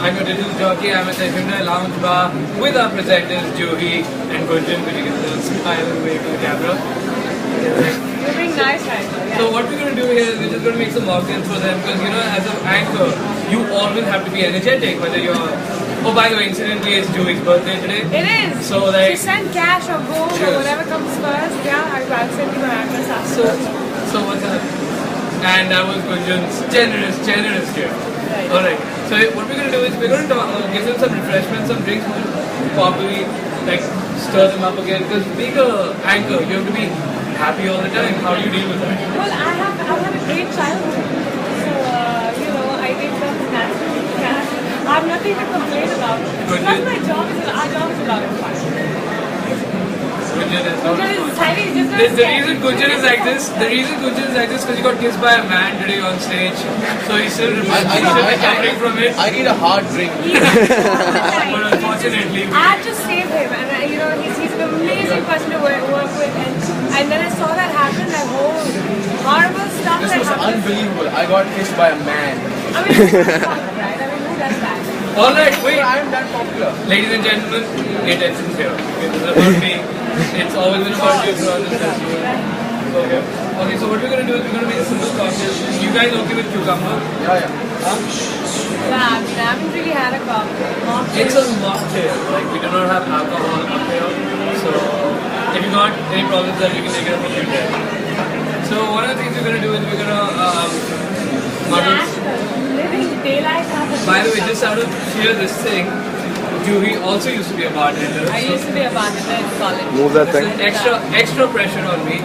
I'm your digital jockey. I'm at the Hyundai Lounge Bar with our presenters Juhi and Gunjan. Could you get the smile and wave to the camera? You're being nice right now. Yeah. So what we're going to do here is we're just going to make some mocktails for them because you know, as an anchor, you always have to be energetic. Whether you're oh, by the way, incidentally, it's Juhi's birthday today. It is. So like, she sent cash or gold or whatever comes first. Yeah, I'll send you my address after. So what's up? And that was Gunjan's generous gift. Right. Alright, so what we're going to do is we're going to give them some refreshments, some drinks, probably like stir them up again because being an anchor, you have to be happy all the time. How do you deal with that? Well, I've had a great childhood. So, you know, I think that's natural. I have nothing to complain about. Plus my job is, our job is a lot of fun. Gunjan is not Gunjan is tiny, just the reason Gunjan is like this, because he got kissed by a man today on stage. So he's still recovering from it. I need a hard drink. But unfortunately, I had to save him, and you know he's an amazing person to work with, and then I saw that happen, that whole horrible stuff This that was happened. unbelievable. I got kissed by a man. I mean, it's not fun, right? I mean, who does that? alright, wait. I am that popular. Ladies and gentlemen, pay attention here. This is about me. It's always been about you throughout this festival. Okay, so what we're going to do is we're going to make a simple cocktail. You guys okay with cucumber? Yeah. Huh? Yeah, I mean, I haven't really had a cocktail. It's a mocktail. Like, we do not have alcohol up here. So, if you got any problems that you can take it up with you there. So, one of the things we're going to do is we're going to muddle. Living daylight after. By the way, just out of sheer this thing, Juhi also used to be a bartender. I used to be a bartender in college. Move that thing. Extra pressure on me.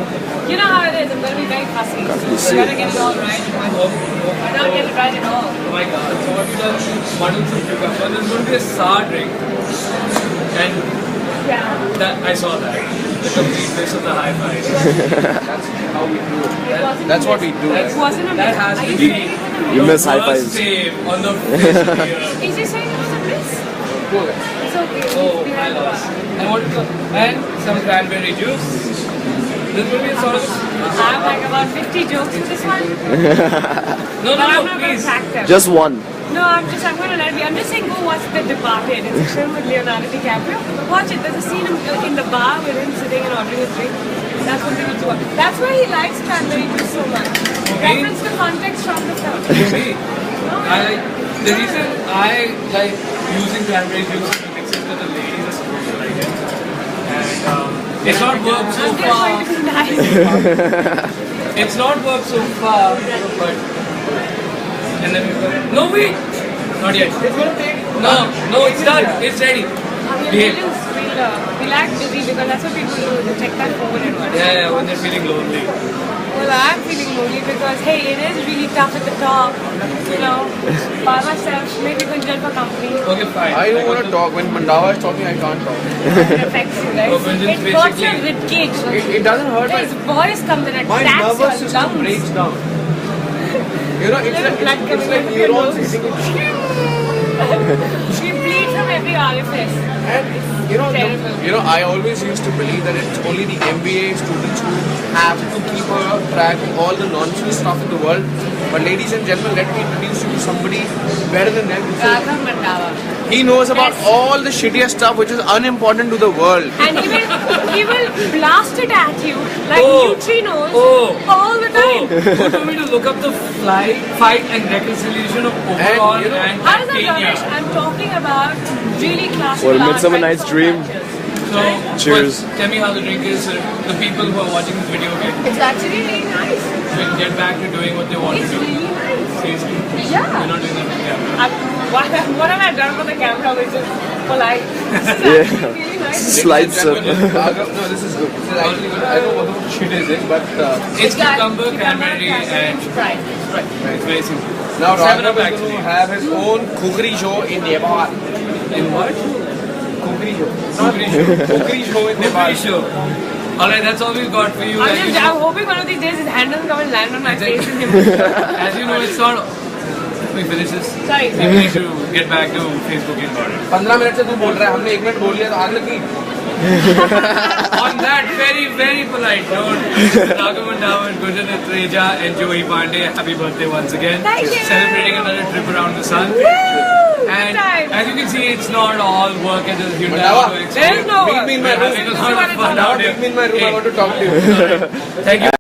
You know how it is. I'm going to be very fussy. So you got to get it all right. I don't get it right at all. Oh my god. So what we done is muddle some cucumber. There's going to be a sour drink. And Yeah. I saw that. The complete face of the high five. That's how we do it. That's what we do. It wasn't a That miss. has Are to you be saying You your miss high first fives. save on the face of the year. Is he saying it was a miss? Go ahead. It's okay. Oh, We my had loss. one. And what? And some cranberry juice. This will be a sort of. I have like about 50 jokes in this one. No, But I'm no, not going to please. pack them. Just one. No, I'm going to let me. I'm just saying go watch The Departed. It's a film with Leonardo DiCaprio. Watch it. There's a scene in the bar with him sitting and ordering a drink. That's what we need to watch. That's why he likes cranberry juice so much. Reference the context from the film. See, the reason I like using cranberry juice to mix it with the ladies is supposed to like it. And it's not worked so I'm just far. trying to be nice. It's not worked so far, but. And then we go. No, wait! Not yet. It's going to take. No, it's done. It's ready. Behave. We'll act busy because that's what people do. They check that forward and what. Yeah, when they're feeling lonely. Well, I'm feeling lonely because, hey, it is really tough at the top. You know, by myself, maybe Gunjan for company. Okay, fine. I don't want to talk. When Mandava is talking, I can't talk. It affects you, right? Oh, Gunjan's It hurts your basically- ribcage. It doesn't hurt. His voice comes and My attacks nervous your system lungs. breaks down. You know, it's like neurons hitting it. We bleed from every orifice. And Terrible. you know, I always used to believe that it's only the MBA students who have to keep a track of all the nonsense stuff in the world. But ladies and gentlemen, let me introduce you to somebody better than them. Raghav Mandava. He knows about Yes. all the shittiest stuff which is unimportant to the world. And he will blast it at you like Oh. neutrinos Oh. all the time. Who told me to look up the fight and reconciliation of overall And, you know, and How does that Tanya. rubbish? I'm talking about really classic. For a large Midsummer rights Night's of Dream. matches. So, Cheers. well, tell me how the drink is. The people who are watching this video It's actually really nice. can get back to doing what they want It's to do. really nice. Seriously. Yeah. You're not doing that with the camera. What have I done for the camera which is polite? This is Yeah. actually really nice. Slides up. No, this is good. This is actually good. I don't know what the shit is it, but It's cucumber, cranberry, and Sprite. it's very simple. now 7 Raghav up is going actually. to have his own kukri show in Nepal. In what? Kukri show. Kukri show. Kukri show in Nepal. Kukri show. Alright, that's all we've got for you. As you I'm know, hoping one of these days his hand doesn't come and land on my face in him. as you know, it's not. We finish this. Sorry. We need to get back to Facebook and got it. 15 minute से तू बोल रहा है हमने 1 minute बोल लिया तो आग लगी. On that very polite note, Raghav Mandava, Gunjan Atreja and Joey Pandey, happy birthday once again. Thank you. Celebrating another trip around the sun. Woo! And as you can see, it's not all work at the Hyundai Mandawa, Auto Expo. There is no meet me in my We're room. having a lot of fun Now out meet here. me in my room. I want to talk to you. Thank you.